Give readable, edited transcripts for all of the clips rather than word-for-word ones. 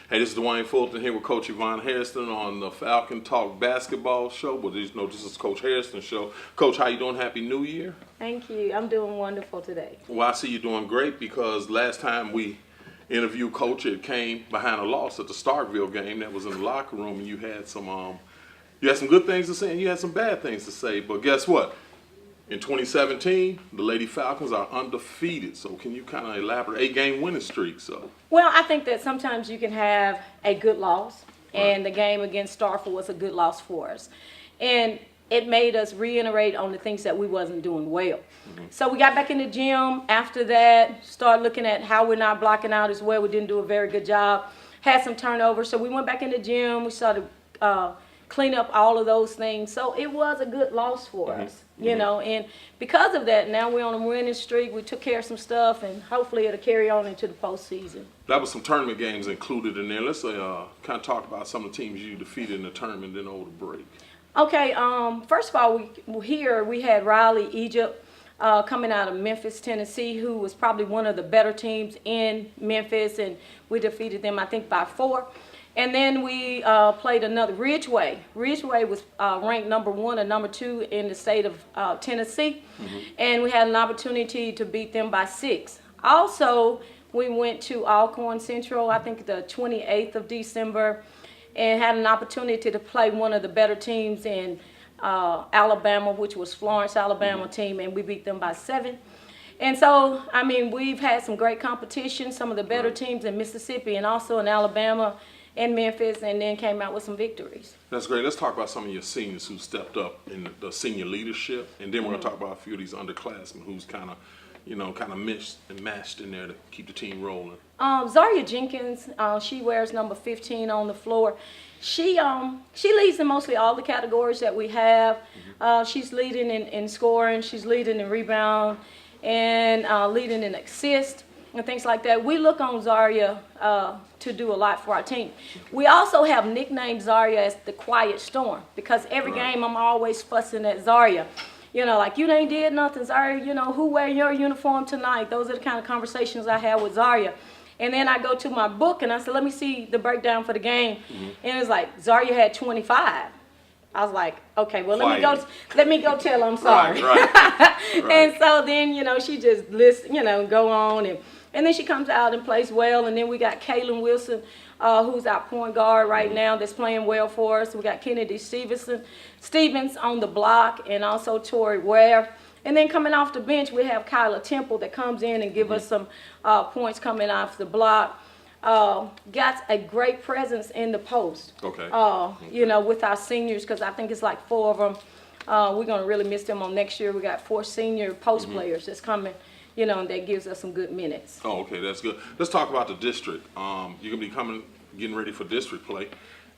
Hey, this is Dwayne Fulton here with Coach Hairston on the Falcon Talk Basketball Show. But this is Coach Hairston Show. Coach, how you doing? Happy New Year. Thank you. I'm doing wonderful today. Well, I see you doing great because last time we interviewed Coach, it came behind a loss at the Starkville game that was in the locker room, and you had some good things to say and you had some bad things to say. But guess what? In 2017, the Lady Falcons are undefeated. So can you kind of elaborate? 8-game winning streak. So. Well, I think that sometimes you can have a good loss, and the game against Starkville was a good loss for us. And it made us reiterate on the things that we wasn't doing well. Mm-hmm. So we got back in the gym after that, started looking at how we're not blocking out as well. We didn't do a very good job. Had some turnovers. So we went back in the gym. We started clean up all of those things. So it was a good loss for us, you know. And because of that, now we're on a winning streak. We took care of some stuff, and hopefully it'll carry on into the postseason. That was some tournament games included in there. Let's kind of talk about some of the teams you defeated in the tournament, then over the break. Okay, first of all, we had Raleigh, Egypt, coming out of Memphis, Tennessee, who was probably one of the better teams in Memphis, and we defeated them, I think, by 4. And then we played another Ridgeway. Ridgeway was ranked number 1 or number 2 in the state of Tennessee, and we had an opportunity to beat them by 6. Also, we went to Alcorn Central, I think the 28th of December, and had an opportunity to play one of the better teams in Alabama, which was Florence, Alabama team, and we beat them by 7. And so, I mean, we've had some great competition, some of the better teams in Mississippi and also in Alabama and Memphis, and then came out with some victories. That's great. Let's talk about some of your seniors who stepped up in the senior leadership, and then we're going to talk about a few of these underclassmen who's kind of mixed and matched in there to keep the team rolling. Zaria Jenkins, she wears number 15 on the floor. She leads in mostly all the categories that we have. She's leading in scoring, she's leading in rebound, and leading in assist and things like that. We look on Zaria to do a lot for our team. We also have nicknamed Zaria as the Quiet Storm because every game I'm always fussing at Zaria. You know, like, you ain't did nothing, Zaria. You know, who wear your uniform tonight? Those are the kind of conversations I have with Zaria. And then I go to my book and I said, let me see the breakdown for the game. And it's like, Zaria had 25. I was like, okay, well, let me go tell her I'm sorry. Right. And so then, you know, she just listen, you know, go on. And then she comes out and plays well. And then we got Kaylin Wilson, who's our point guard right now that's playing well for us. We got Kennedy Stevens on the block, and also Tori Ware. And then coming off the bench, we have Kyla Temple that comes in and give us some points coming off the block. Got a great presence in the post. You know, with our seniors, because I think it's like 4 of them. We're going to really miss them on next year. We got 4 senior post players that's coming, you know, and that gives us some good minutes. Oh, okay, that's good. Let's talk about the district. You're going to be getting ready for district play.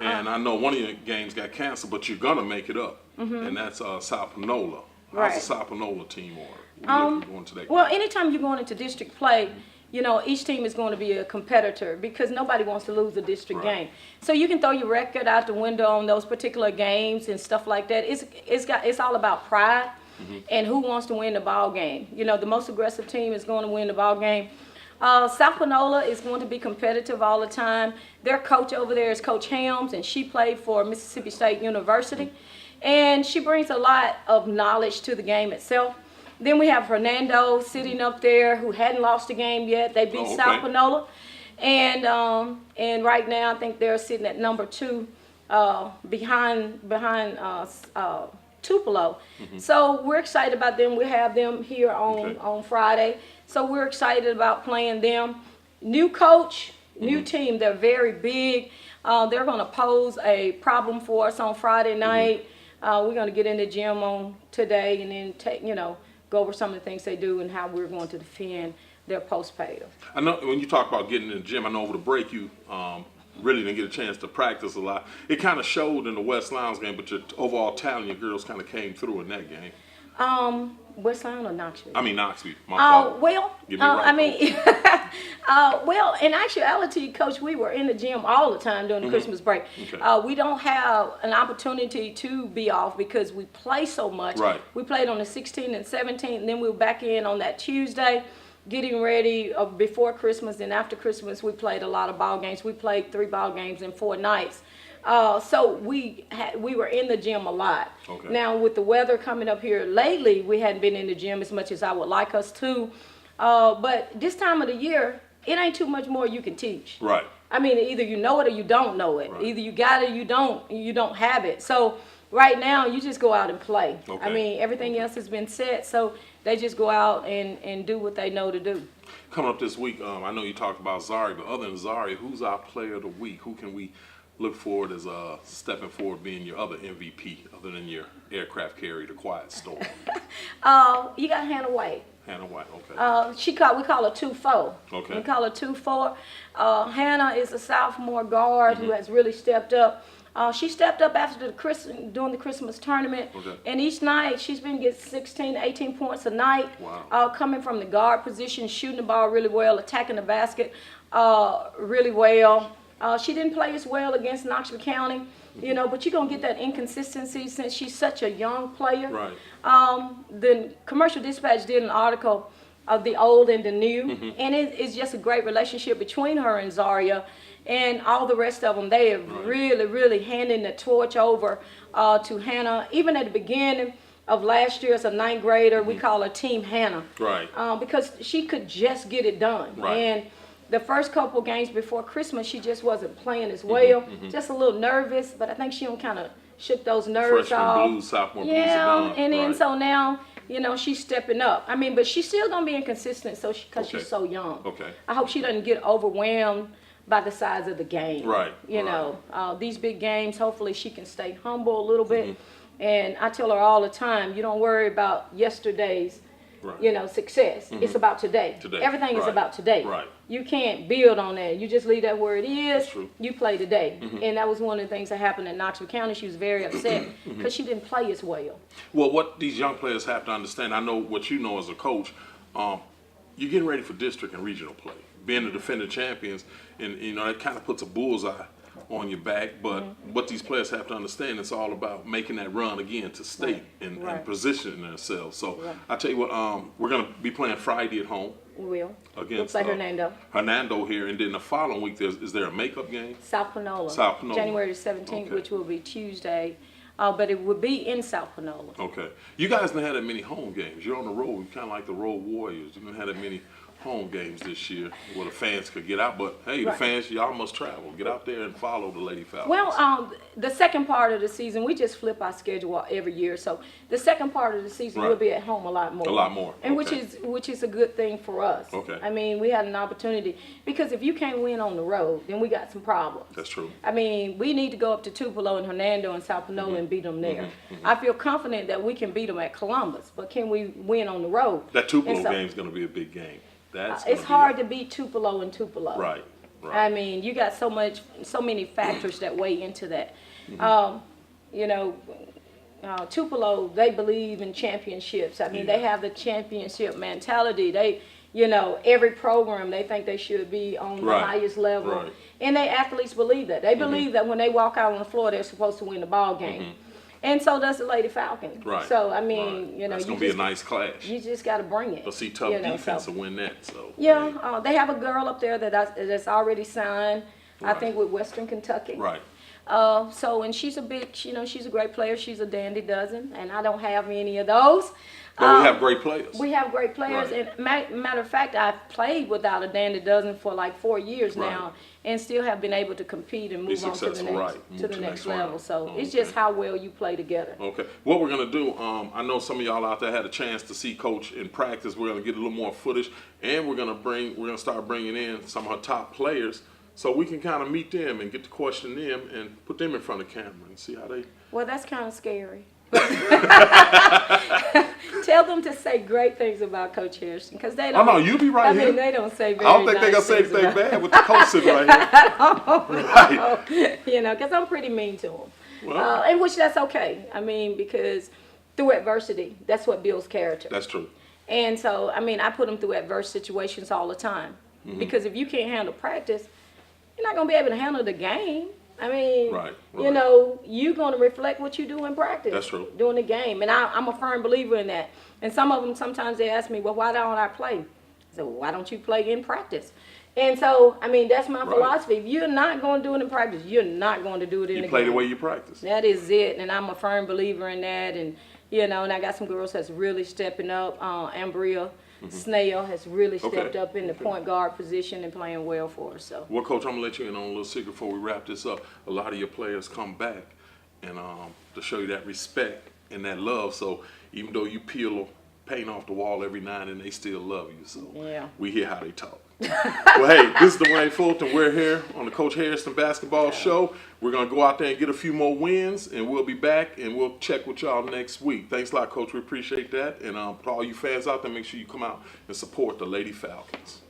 And I know one of your games got canceled, but you're going to make it up. And that's South Panola. How's the South Panola team going to that game? Well, anytime you're going into district play, you know, each team is going to be a competitor because nobody wants to lose a district game. So you can throw your record out the window on those particular games and stuff like that. It's all about pride and who wants to win the ball game. You know, the most aggressive team is going to win the ball game. South Panola is going to be competitive all the time. Their coach over there is Coach Helms, and she played for Mississippi State University. And she brings a lot of knowledge to the game itself. Then we have Hernando sitting up there who hadn't lost a game yet. They beat South Panola. And right now I think they're sitting at number 2 behind Tupelo. So we're excited about them. We have them here on Friday. So we're excited about playing them. New coach, new team. They're very big. They're going to pose a problem for us on Friday night. We're going to get in the gym on today and then go over some of the things they do and how we're going to defend their post paid. I know when you talk about getting in the gym, I know over the break you really didn't get a chance to practice a lot. It kind of showed in the West Lowndes game, but your overall talent, your girls kind of came through in that game. West Lowndes or Knoxville? I mean Knoxville. My fault. Well, well, in actuality, Coach, we were in the gym all the time during the Christmas break. We don't have an opportunity to be off because we play so much. We played on the 16th and 17th, and then we were back in on that Tuesday. getting ready before Christmas and after Christmas, we played a lot of ball games. We played 3 ball games in 4 nights. So we were in the gym a lot. Okay. Now with the weather coming up here lately, we hadn't been in the gym as much as I would like us to. But this time of the year, it ain't too much more you can teach. Right. I mean, either you know it or you don't know it. Right. Either you got it or you don't have it. So right now, you just go out and play. Okay. I mean, everything else has been set, so they just go out and do what they know to do. Coming up this week, I know you talked about Zari, but other than Zari, who's our player of the week? Who can we look forward as stepping forward being your other MVP other than your aircraft carrier, the Quiet Storm? You got Hannah White. Hannah White, okay. We call her 2-4. Okay. We call her 2-4. Hannah is a sophomore guard who has really stepped up. She stepped up after during the Christmas tournament, Okay. and each night she's been getting 16, 18 points a night. Wow. Coming from the guard position, shooting the ball really well, attacking the basket really well. She didn't play as well against Knoxville County, but you're gonna get that inconsistency since she's such a young player. Right. The Commercial Dispatch did an article of the old and the new, and it's just a great relationship between her and Zaria. And all the rest of them, they have really handing the torch over to Hannah. Even at the beginning of last year as a 9th grader, we call her Team Hannah. Right. Because she could just get it done. Right. And the first couple games before Christmas, she just wasn't playing as well. Just a little nervous, but I think she kind of shook those nerves Freshman off. blues, sophomore blues are Yeah, gone. and then Right. so now, she's stepping up. I mean, but she's still going to be inconsistent because Okay. she's so young. Okay. I hope she doesn't get overwhelmed by the size of the game. Right, These big games, hopefully she can stay humble a little bit. And I tell her all the time, you don't worry about yesterday's, success. It's about today. Everything is about today. Right. You can't build on that. You just leave that where it is. That's true. You play today. And that was one of the things that happened in Knoxville County. She was very upset because she didn't play as well. Well, what these young players have to understand, I know what you know as a coach, you're getting ready for district and regional play. Being the defending champions, and that kind of puts a bullseye on your back. But what these players have to understand, it's all about making that run again to state and positioning themselves. So I tell you what, we're going to be playing Friday at home. We will. Against We'll play Hernando here, and then the following week, is there a makeup game? South Panola. South Panola. January 17th, which will be Tuesday. But it would be in South Panola. Okay. You guys haven't had that many home games. You're on the road. You're kind of like the road warriors. You haven't had that many home games this year where the fans could get out. But, hey, the fans, y'all must travel. Get out there and follow the Lady Falcons. Well, the second part of the season, we just flip our schedule every year. So the second part of the season, we'll be at home a lot more. A lot more. And which is a good thing for us. Okay. I mean, we had an opportunity. Because if you can't win on the road, then we got some problems. That's true. I mean, we need to go up to Tupelo and Hernando and South Panola and beat them there. I feel confident that we can beat them at Columbus, but can we win on the road? That Tupelo game is going to be a big game. It's hard to beat Tupelo and Tupelo. Right. I mean, you got so many factors that weigh into that. Tupelo, they believe in championships. I mean, they have the championship mentality. They, every program, they think they should be on the highest level. Right. And they athletes believe that. They believe that when they walk out on the floor, they're supposed to win the ball game. And so does the Lady Falcons. Right. So, I mean, That's going to be a nice clash. You just got to bring it. They'll see tough defense to win that. So yeah, they have a girl up there that's already signed, I think, with Western Kentucky. Right. And she's she's a great player. She's a dandy dozen, and I don't have any of those. But we have great players. We have great players. Right. And matter of fact, I've played without a dandy dozen for like 4 years now, and still have been able to compete and move on to the next level. So it's just how well you play together. Okay. What we're going to do, I know some of y'all out there had a chance to see Coach in practice. We're going to get a little more footage, and we're going to start bringing in some of her top players so we can kind of meet them and get to question them and put them in front of the camera and see how they. Well, that's kind of scary. Tell them to say great things about Coach Hairston, because they don't. Oh no, you be right here. I mean, they don't say very I don't think they're gonna say anything bad with the coach sitting right here. Right. Because I'm pretty mean to them, Well, and which that's okay. I mean, because through adversity, that's what builds character. that's true. And so, I mean, I put them through adverse situations all the time, because if you can't handle practice, you're not gonna be able to handle the game. I mean, you're going to reflect what you do in practice. That's true. During the game. And I'm a firm believer in that. And some of them, sometimes they ask me, well, why don't I play? So why don't you play in practice? And so, I mean, that's my philosophy. If you're not going to do it in practice, you're not going to do it in the game. You play the way you practice. That is it, and I'm a firm believer in that. And you know, and I got some girls that's really stepping up. Ambria Snail has really stepped up in the point guard position and playing well for us. So, well, Coach, I'm gonna let you in on a little secret before we wrap this up. A lot of your players come back and to show you that respect and that love. So even though you peel paint off the wall every night, and they still love you. So yeah, we hear how they talk. Well, hey, this is Dwayne Fulton. We're here on the Coach Hairston Basketball Show. We're going to go out there and get a few more wins, and we'll be back, and we'll check with y'all next week. Thanks a lot, Coach. We appreciate that. And to all you fans out there, make sure you come out and support the Lady Falcons.